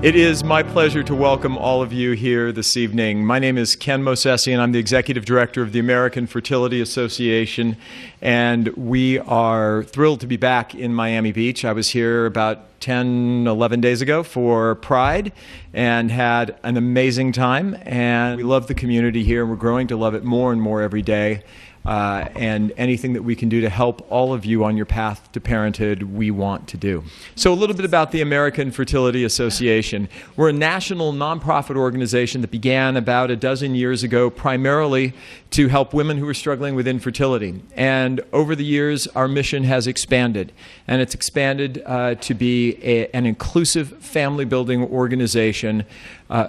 It is my pleasure to welcome all of you here this evening. My name is Ken Mosesi, and I'm the Executive Director of the American Fertility Association, and we are thrilled to be back in Miami Beach. I was here about 10, 11 days ago for Pride and had an amazing time, and we love the community here, and we're growing to love it more and more every day. And anything that we can do to help all of you on your path to parenthood, we want to do. So a little bit about the American Fertility Association. We're a national nonprofit organization that began about a dozen years ago, primarily to help women who are struggling with infertility. And over the years, our mission has expanded. And it's expanded to be an inclusive family-building organization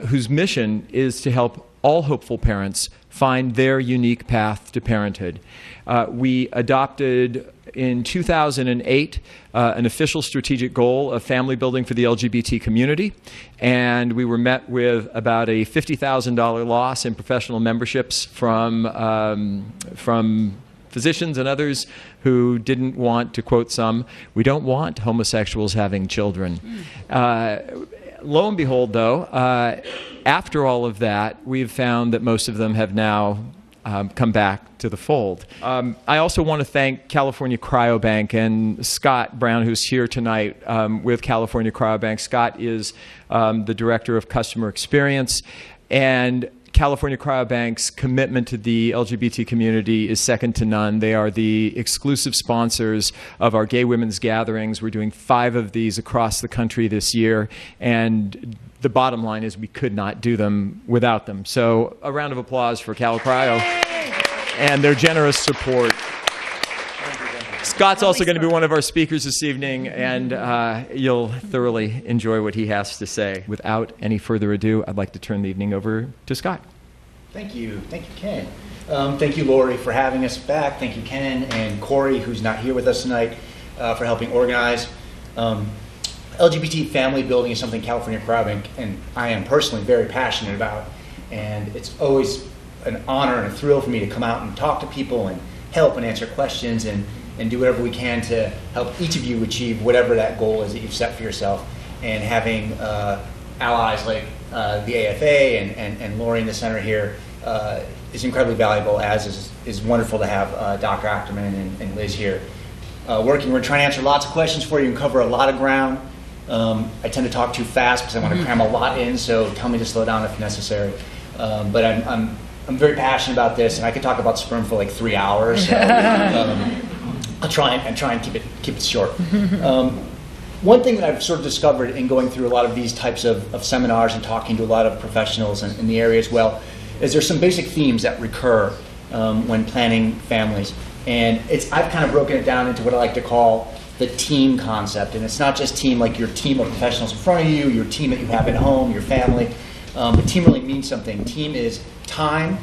whose mission is to help all hopeful parents find their unique path to parenthood. We adopted in 2008 an official strategic goal of family building for the LGBT community, and we were met with about a $50,000 loss in professional memberships from physicians and others who didn't want, to quote some, "We don't want homosexuals having children." Lo and behold, though, after all of that, we've found that most of them have now come back to the fold. I also want to thank California Cryobank and Scott Brown, who's here tonight with California Cryobank. Scott is the Director of Customer Experience, and California Cryobank's commitment to the LGBT community is second to none. They are the exclusive sponsors of our gay women's gatherings. We're doing 5 of these across the country this year, and the bottom line is we could not do them without them. So a round of applause for Cal Cryo and their generous support. Scott's also going to be one of our speakers this evening, and you'll thoroughly enjoy what he has to say. Without any further ado, I'd like to turn the evening over to Scott. Thank you, Ken. Thank you, Lori, for having us back. Thank you, Ken, and Corey, who's not here with us tonight, for helping organize. LGBT family building is something California Cryobank and I am personally very passionate about, and it's always an honor and a thrill for me to come out and talk to people and help and answer questions and do whatever we can to help each of you achieve whatever that goal is that you've set for yourself. And having allies like the AFA and Lori in the center here is incredibly valuable, as is wonderful to have Dr. Ackerman and Liz here. We're trying to answer lots of questions for you and cover a lot of ground. I tend to talk too fast because I want to cram a lot in, so tell me to slow down if necessary. But I'm very passionate about this, and I could talk about sperm for like 3 hours. So, I'll try and keep it short. One thing that I've sort of discovered in going through a lot of these types of seminars and talking to a lot of professionals in the area as well is there's some basic themes that recur when planning families. And I've kind of broken it down into what I like to call the team concept. And it's not just team like your team of professionals in front of you, your team that you have at home, your family. But team really means something. Team is time.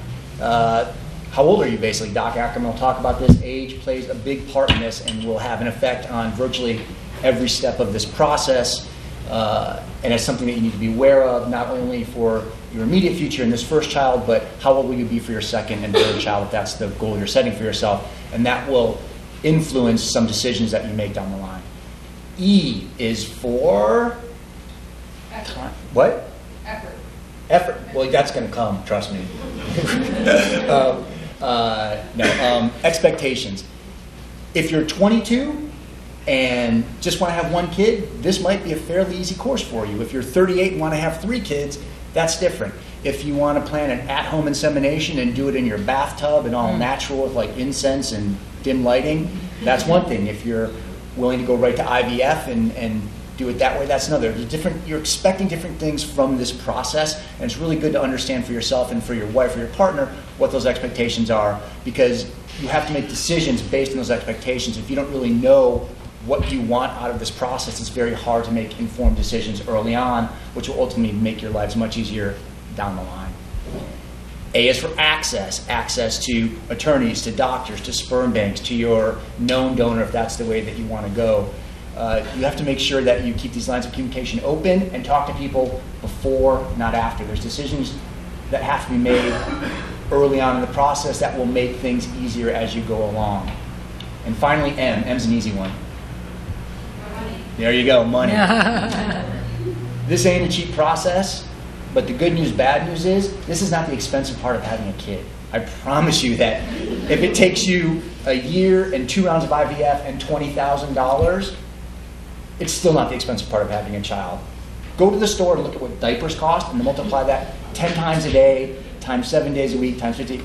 How old are you, basically? Doc Ackerman will talk about this. Age plays a big part in this and will have an effect on virtually every step of this process. And it's something that you need to be aware of, not only for your immediate future in this first child, but how old will you be for your second and third child if that's the goal you're setting for yourself. And that will influence some decisions that you make down the line. E is for? Effort. What? Effort. Well, that's going to come, trust me. Expectations. If you're 22 and just want to have one kid, this might be a fairly easy course for you. If you're 38 and want to have 3 kids, that's different. If you want to plan an at-home insemination and do it in your bathtub and all natural with like incense and dim lighting, that's one thing. If you're willing to go right to IVF and do it that way, that's another. You're expecting different things from this process, and it's really good to understand for yourself and for your wife or your partner what those expectations are, because you have to make decisions based on those expectations. If you don't really know what you want out of this process, it's very hard to make informed decisions early on, which will ultimately make your lives much easier down the line. A is for access. Access to attorneys, to doctors, to sperm banks, to your known donor if that's the way that you want to go. You have to make sure that you keep these lines of communication open and talk to people before, not after. There's decisions that have to be made early on in the process that will make things easier as you go along. And finally, M. M's an easy one. Money. There you go, money. This ain't a cheap process, but the good news, bad news is, this is not the expensive part of having a kid. I promise you that if it takes you a year and 2 rounds of IVF and $20,000, it's still not the expensive part of having a child. Go to the store and look at what diapers cost and multiply that 10 times a day, times 7 days a week, times 50.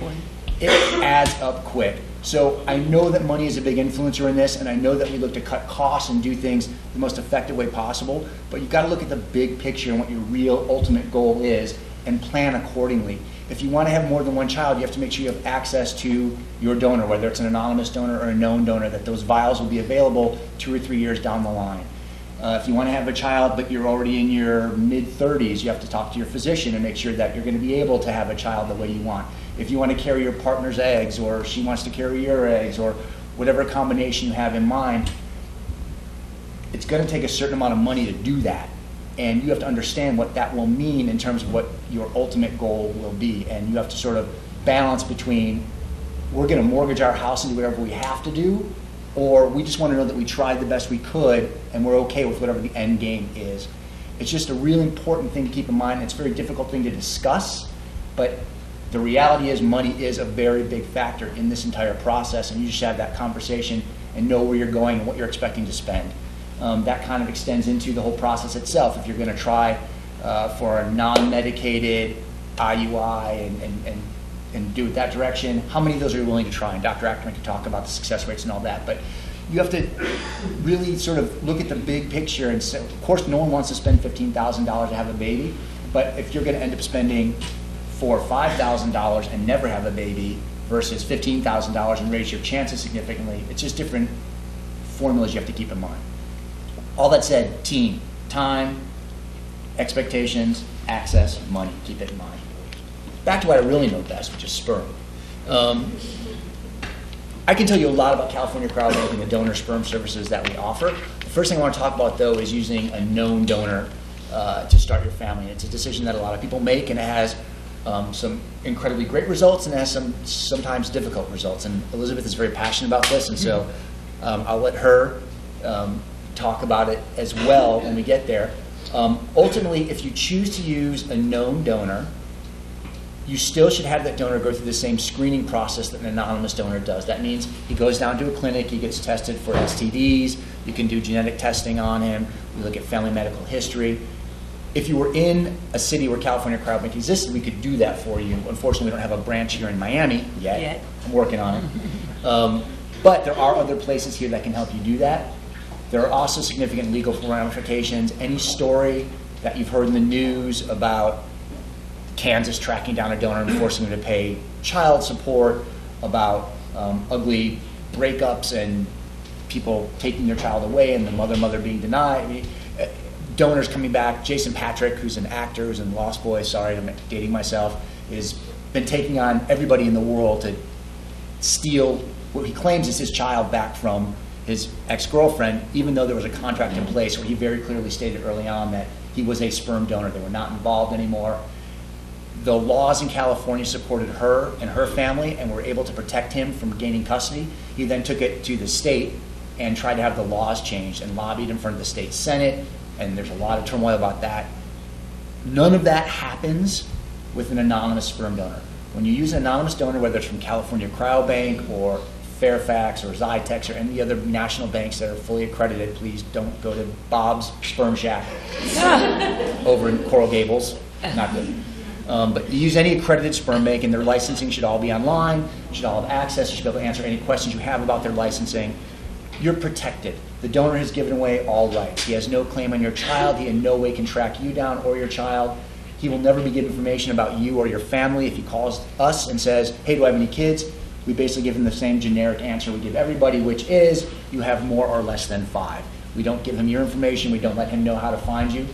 It adds up quick. So I know that money is a big influencer in this, and I know that we look to cut costs and do things the most effective way possible, but you've got to look at the big picture and what your real ultimate goal is and plan accordingly. If you want to have more than one child, you have to make sure you have access to your donor, whether it's an anonymous donor or a known donor, that those vials will be available 2 or 3 years down the line. If you want to have a child but you're already in your mid-30s, you have to talk to your physician and make sure that you're going to be able to have a child the way you want. If you want to carry your partner's eggs, or she wants to carry your eggs, or whatever combination you have in mind, it's going to take a certain amount of money to do that. And you have to understand what that will mean in terms of what your ultimate goal will be. And you have to sort of balance between, we're going to mortgage our house and do whatever we have to do, or we just want to know that we tried the best we could and we're okay with whatever the end game is. It's just a really important thing to keep in mind. It's a very difficult thing to discuss, but the reality is money is a very big factor in this entire process, and you just have that conversation and know where you're going and what you're expecting to spend. That kind of extends into the whole process itself. If you're going to try for a non-medicated IUI and do it that direction, how many of those are you willing to try? And Dr. Ackerman can talk about the success rates and all that, but you have to really sort of look at the big picture and say, of course no one wants to spend $15,000 to have a baby, but if you're going to end up spending $4,000 or $5,000 and never have a baby versus $15,000 and raise your chances significantly, it's just different formulas you have to keep in mind. All that said, team, time, expectations, access, money, keep it in mind. Back to what I really know best, which is sperm. I can tell you a lot about California Cryobank and the donor sperm services that we offer. The first thing I want to talk about, though, is using a known donor to start your family. It's a decision that a lot of people make, and it has some incredibly great results and it has some sometimes difficult results. And Elizabeth is very passionate about this, and so I'll let her talk about it as well when we get there. Ultimately, if you choose to use a known donor, you still should have that donor go through the same screening process that an anonymous donor does. That means he goes down to a clinic, he gets tested for STDs, you can do genetic testing on him, we look at family medical history. If you were in a city where California Cryobank existed, we could do that for you. Unfortunately, we don't have a branch here in Miami yet. I'm working on it. But there are other places here that can help you do that. There are also significant legal ramifications. Any story that you've heard in the news about Kansas tracking down a donor and forcing them to pay child support, about ugly breakups and people taking their child away and the mother being denied. Donors coming back. Jason Patrick, who's an actor, who's in Lost Boys, sorry, I'm dating myself, has been taking on everybody in the world to steal what he claims is his child back from his ex-girlfriend, even though there was a contract in place where he very clearly stated early on that he was a sperm donor. They were not involved anymore. The laws in California supported her and her family and were able to protect him from gaining custody. He then took it to the state and tried to have the laws changed and lobbied in front of the state Senate, and there's a lot of turmoil about that. None of that happens with an anonymous sperm donor. When you use an anonymous donor, whether it's from California Cryobank or Fairfax or Zytex or any other national banks that are fully accredited, please don't go to Bob's Sperm Shack over in Coral Gables. Not good. But you use any accredited sperm bank, and their licensing should all be online, should all have access, you should be able to answer any questions you have about their licensing. You're protected. The donor has given away all rights. He has no claim on your child. He in no way can track you down or your child. He will never be given information about you or your family. If he calls us and says, hey, do I have any kids? We basically give him the same generic answer we give everybody, which is you have more or less than 5. We don't give him your information. We don't let him know how to find you.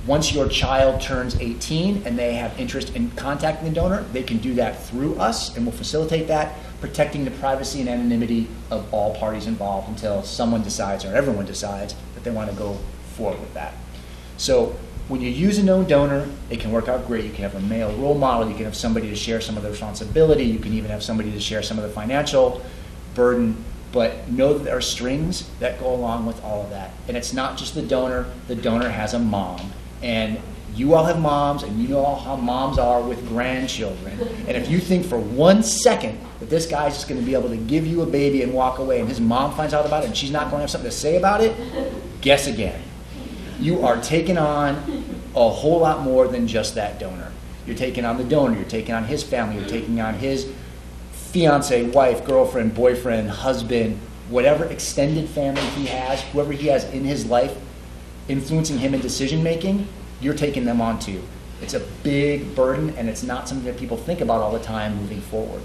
Once your child turns 18 and they have interest in contacting the donor, they can do that through us, and we'll facilitate that, protecting the privacy and anonymity of all parties involved until someone decides or everyone decides that they want to go forward with that. So when you use a known donor, it can work out great. You can have a male role model. You can have somebody to share some of the responsibility. You can even have somebody to share some of the financial burden. But know that there are strings that go along with all of that. And it's not just the donor has a mom. And you all have moms, and you know how moms are with grandchildren. And if you think for 1 second that this guy's just going to be able to give you a baby and walk away, and his mom finds out about it and she's not going to have something to say about it, guess again. You are taking on a whole lot more than just that donor. You're taking on the donor, you're taking on his family, you're taking on his fiance, wife, girlfriend, boyfriend, husband, whatever extended family he has, whoever he has in his life, influencing him in decision making, you're taking them on too. It's a big burden, and it's not something that people think about all the time moving forward.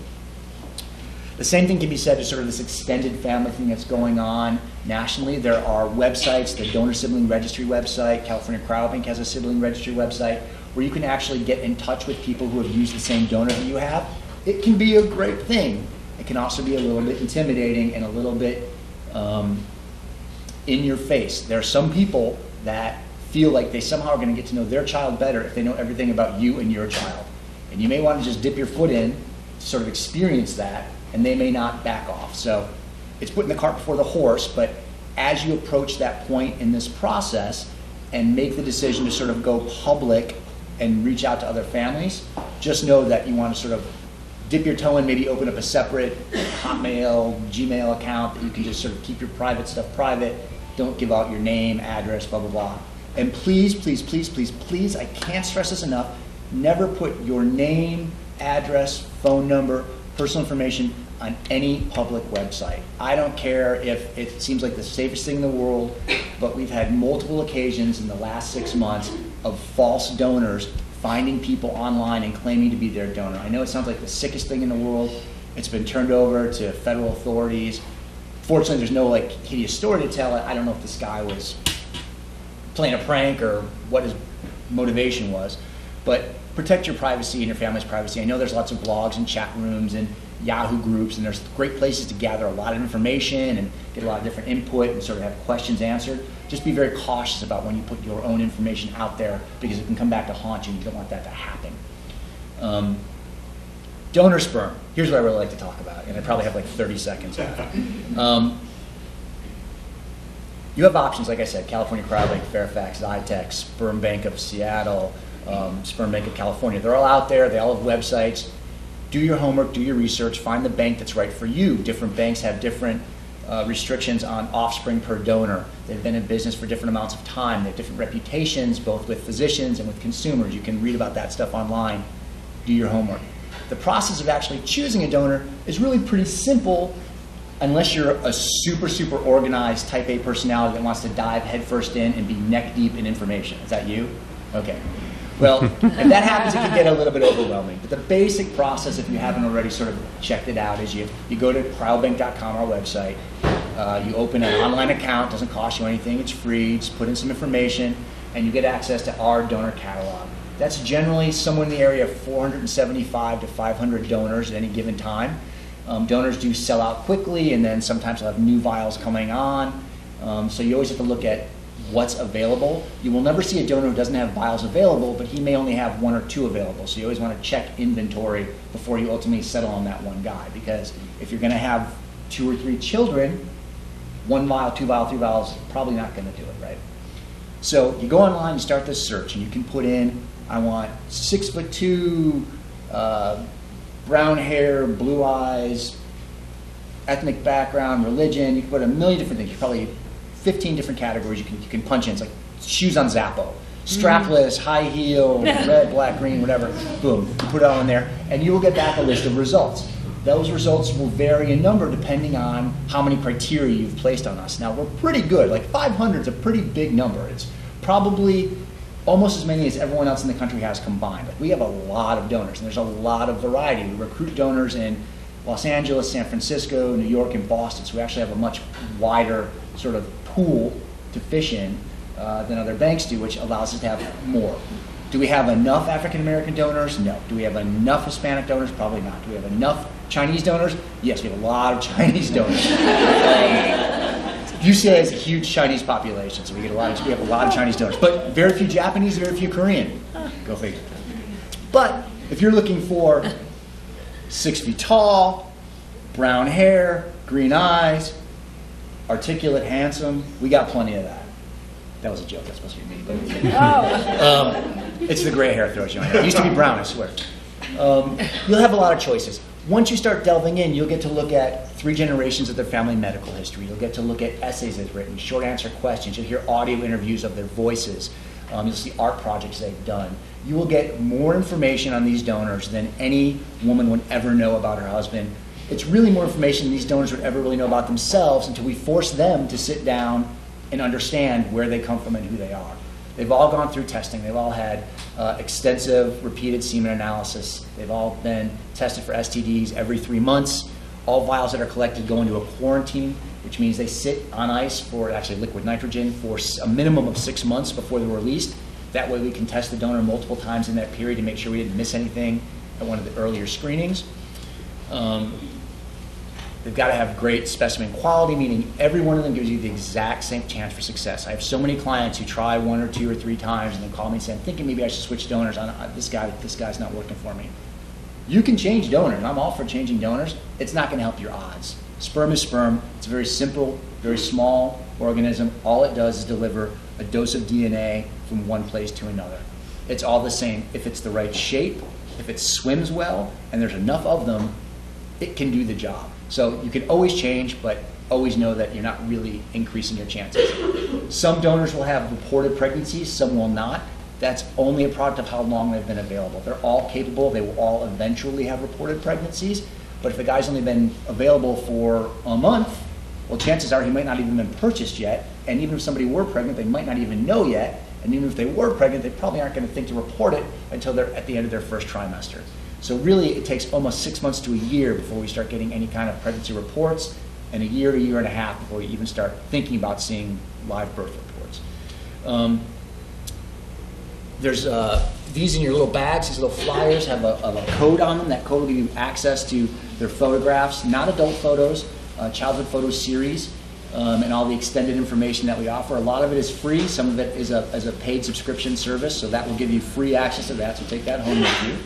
The same thing can be said to sort of this extended family thing that's going on nationally. There are websites, the Donor Sibling Registry website, California Cryobank has a sibling registry website, where you can actually get in touch with people who have used the same donor that you have. It can be a great thing. It can also be a little bit intimidating and a little bit in your face. There are some people that feel like they somehow are going to get to know their child better if they know everything about you and your child. And you may want to just dip your foot in to sort of experience that, and they may not back off. So it's putting the cart before the horse, but as you approach that point in this process and make the decision to sort of go public and reach out to other families, just know that you want to sort of dip your toe in, maybe open up a separate Hotmail, Gmail account that you can just sort of keep your private stuff private. Don't give out your name, address, blah, blah, blah. And please, please, please, please, please, I can't stress this enough, never put your name, address, phone number, personal information on any public website. I don't care if it seems like the safest thing in the world, but we've had multiple occasions in the last 6 months of false donors finding people online and claiming to be their donor. I know it sounds like the sickest thing in the world. It's been turned over to federal authorities. Fortunately, there's no like hideous story to tell. I don't know if this guy was playing a prank or what his motivation was, but protect your privacy and your family's privacy. I know there's lots of blogs and chat rooms and Yahoo groups, and there's great places to gather a lot of information and get a lot of different input and sort of have questions answered. Just be very cautious about when you put your own information out there, because it can come back to haunt you, and you don't want that to happen. Donor sperm. Here's what I really like to talk about, and I probably have like 30 seconds left. You have options, like I said, California Cryobank, Fairfax, Zytex, Sperm Bank of Seattle, Sperm Bank of California. They're all out there. They all have websites. Do your homework, do your research, find the bank that's right for you. Different banks have different restrictions on offspring per donor. They've been in business for different amounts of time. They have different reputations, both with physicians and with consumers. You can read about that stuff online. Do your homework. The process of actually choosing a donor is really pretty simple, unless you're a super, super organized type A personality that wants to dive headfirst in and be neck deep in information. Is that you? Okay. Well, if that happens, it can get a little bit overwhelming. But the basic process, if you haven't already sort of checked it out, is you go to cryobank.com, our website. You open an online account. Doesn't cost you anything. It's free. Just put in some information, and you get access to our donor catalog. That's generally somewhere in the area of 475 to 500 donors at any given time. Donors do sell out quickly, and then sometimes they'll have new vials coming on. So you always have to look at what's available. You will never see a donor who doesn't have vials available, but he may only have 1 or 2 available. So you always want to check inventory before you ultimately settle on that one guy, because if you're going to have 2 or 3 children, 1 vial, 2 vial, 3 vials is probably not going to do it, right? So you go online, you start this search, and you can put in, I want 6'2", brown hair, blue eyes, ethnic background, religion. You can put a million different things. You probably 15 different categories you can punch in. It's like shoes on Zappo. Strapless, high heel, red, black, green, whatever. Boom, you put it all in there, and you will get back a list of results. Those results will vary in number depending on how many criteria you've placed on us. Now, we're pretty good. Like 500 is a pretty big number. It's probably almost as many as everyone else in the country has combined. Like, we have a lot of donors, and there's a lot of variety. We recruit donors in Los Angeles, San Francisco, New York, and Boston, so we actually have a much wider sort of pool to fish in than other banks do, which allows us to have more. Do we have enough African American donors? No. Do we have enough Hispanic donors? Probably not. Do we have enough Chinese donors? Yes, we have a lot of Chinese donors. UCLA has a huge Chinese population, so we have a lot of Chinese donors, but very few Japanese, very few Korean. Go figure. But if you're looking for 6 feet tall, brown hair, green eyes, articulate, handsome. We got plenty of that. That was a joke. That's supposed to be me. But it's the gray hair throws you on. It used to be brown, I swear. You'll have a lot of choices. Once you start delving in, you'll get to look at 3 generations of their family medical history. You'll get to look at essays they've written, short answer questions. You'll hear audio interviews of their voices. You'll see art projects they've done. You will get more information on these donors than any woman would ever know about her husband. It's really more information than these donors would ever really know about themselves until we force them to sit down and understand where they come from and who they are. They've all gone through testing. They've all had extensive repeated semen analysis. They've all been tested for STDs every 3 months. All vials that are collected go into a quarantine, which means they sit on ice for actually liquid nitrogen for a minimum of 6 months before they're released. That way we can test the donor multiple times in that period to make sure we didn't miss anything at one of the earlier screenings. They've got to have great specimen quality, meaning every one of them gives you the exact same chance for success. I have so many clients who try 1 or 2 or 3 times and then call me and say, I'm thinking maybe I should switch donors. This guy's not working for me. You can change donors, and I'm all for changing donors. It's not going to help your odds. Sperm is sperm. It's a very simple, very small organism. All it does is deliver a dose of DNA from one place to another. It's all the same. If it's the right shape, if it swims well, and there's enough of them, it can do the job. So you can always change, but always know that you're not really increasing your chances. Some donors will have reported pregnancies, some will not. That's only a product of how long they've been available. They're all capable. They will all eventually have reported pregnancies. But if the guy's only been available for a month, well, chances are he might not even been purchased yet. And even if somebody were pregnant, they might not even know yet. And even if they were pregnant, they probably aren't going to think to report it until they're at the end of their first trimester. So really, it takes almost 6 months to a year before we start getting any kind of pregnancy reports, and a year to 1.5 years before we even start thinking about seeing live birth reports. There's these in your little bags. These little flyers have a code on them. That code will give you access to their photographs, not adult photos, childhood photos series, and all the extended information that we offer. A lot of it is free. Some of it is a paid subscription service, so that will give you free access to that. So take that home with you.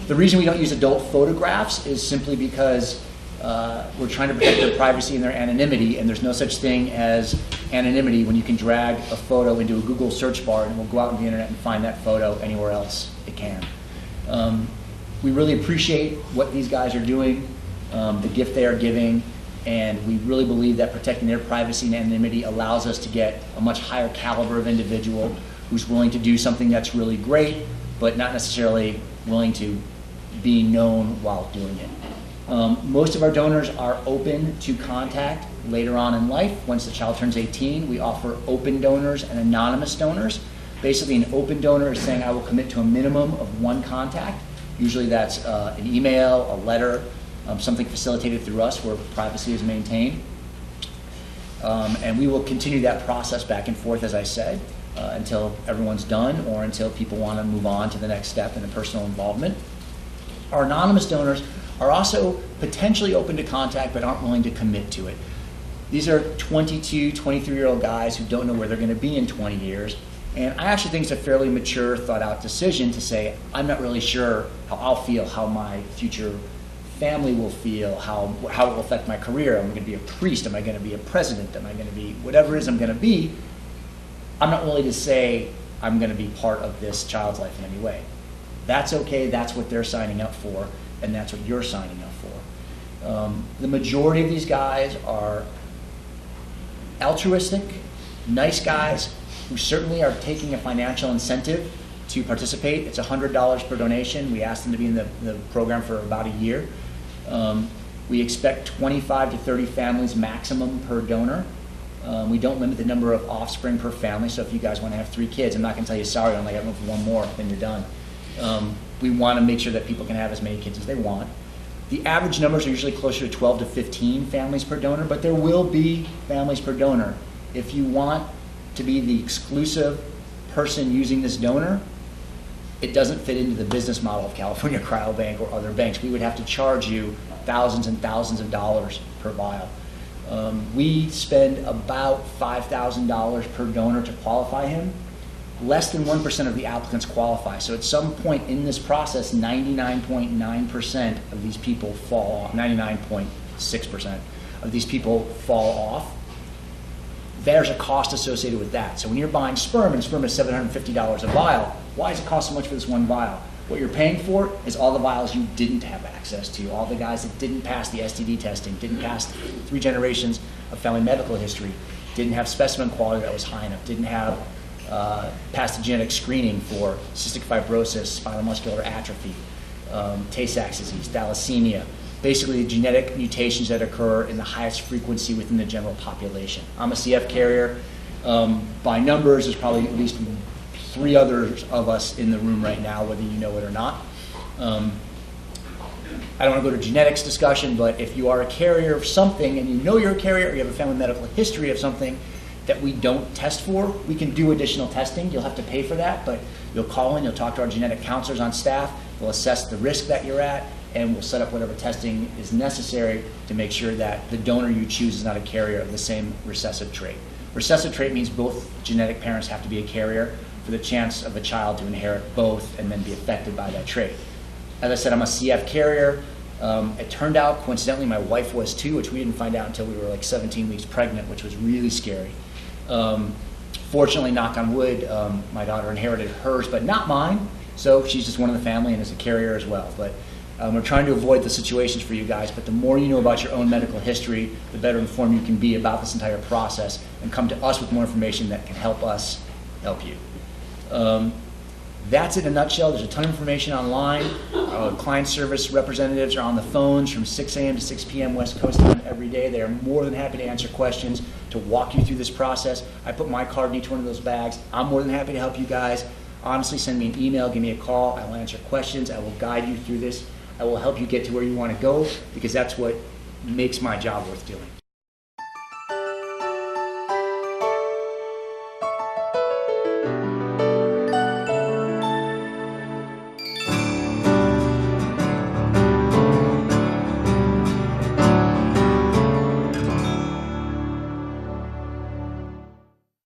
The reason we don't use adult photographs is simply because we're trying to protect their privacy and their anonymity, and there's no such thing as anonymity when you can drag a photo into a Google search bar and it will go out on the internet and find that photo anywhere else it can. We really appreciate what these guys are doing, the gift they are giving, and we really believe that protecting their privacy and anonymity allows us to get a much higher caliber of individual who's willing to do something that's really great, but not necessarily willing to be known while doing it. Most of our donors are open to contact later on in life. Once the child turns 18, we offer open donors and anonymous donors. Basically, an open donor is saying, I will commit to a minimum of 1 contact. Usually that's an email, a letter, something facilitated through us where privacy is maintained. And we will continue that process back and forth, as I said, until everyone's done or until people want to move on to the next step in a personal involvement. Our anonymous donors are also potentially open to contact but aren't willing to commit to it. These are 22, 23-year-old guys who don't know where they're going to be in 20 years. And I actually think it's a fairly mature, thought-out decision to say, I'm not really sure how I'll feel, how my future family will feel, how it will affect my career. Am I going to be a priest? Am I going to be a president? Am I going to be whatever it is I'm going to be? I'm not willing to say I'm going to be part of this child's life in any way. That's okay. That's what they're signing up for, and that's what you're signing up for. The majority of these guys are altruistic, nice guys who certainly are taking a financial incentive to participate. It's $100 per donation. We ask them to be in the program for about a year. We expect 25 to 30 families maximum per donor. We don't limit the number of offspring per family, so if you guys want to have 3 kids, I'm not going to tell you, sorry, I only got room for 1 more, then you're done. We want to make sure that people can have as many kids as they want. The average numbers are usually closer to 12 to 15 families per donor, but there will be families per donor. If you want to be the exclusive person using this donor, it doesn't fit into the business model of California Cryobank or other banks. We would have to charge you thousands and thousands of dollars per vial. We spend about $5,000 per donor to qualify him. Less than 1% of the applicants qualify. So at some point in this process, 99.9% of these people fall off, 99.7% 6% of these people fall off. There's a cost associated with that. So when you're buying sperm, and sperm is $750 a vial, why does it cost so much for this one vial? What you're paying for is all the vials you didn't have access to, all the guys that didn't pass the STD testing, didn't pass 3 generations of family medical history, didn't have specimen quality that was high enough, didn't have passed the genetic screening for cystic fibrosis, spinal muscular atrophy, Tay-Sachs disease, thalassemia, basically the genetic mutations that occur in the highest frequency within the general population. I'm a CF carrier. By numbers, there's probably at least 3 others of us in the room right now, whether you know it or not. I don't want to go to genetics discussion, but if you are a carrier of something and you know you're a carrier or you have a family medical history of something that we don't test for, we can do additional testing. You'll have to pay for that, but you'll call in, you'll talk to our genetic counselors on staff, we'll assess the risk that you're at, and we'll set up whatever testing is necessary to make sure that the donor you choose is not a carrier of the same recessive trait. Recessive trait means both genetic parents have to be a carrier for the chance of a child to inherit both and then be affected by that trait. As I said, I'm a CF carrier. It turned out, coincidentally, my wife was too, which we didn't find out until we were like 17 weeks pregnant, which was really scary. Fortunately, knock on wood, my daughter inherited hers, but not mine. So she's just one of the family and is a carrier as well. But we're trying to avoid the situations for you guys, but the more you know about your own medical history, the better informed you can be about this entire process and come to us with more information that can help us help you. That's it in a nutshell. There's a ton of information online. Client service representatives are on the phones from 6 a.m. to 6 p.m. West Coast time every day. They are more than happy to answer questions, to walk you through this process. I put my card in each one of those bags. I'm more than happy to help you guys. Honestly, send me an email, give me a call. I will answer questions. I will guide you through this. I will help you get to where you want to go, because that's what makes my job worth doing.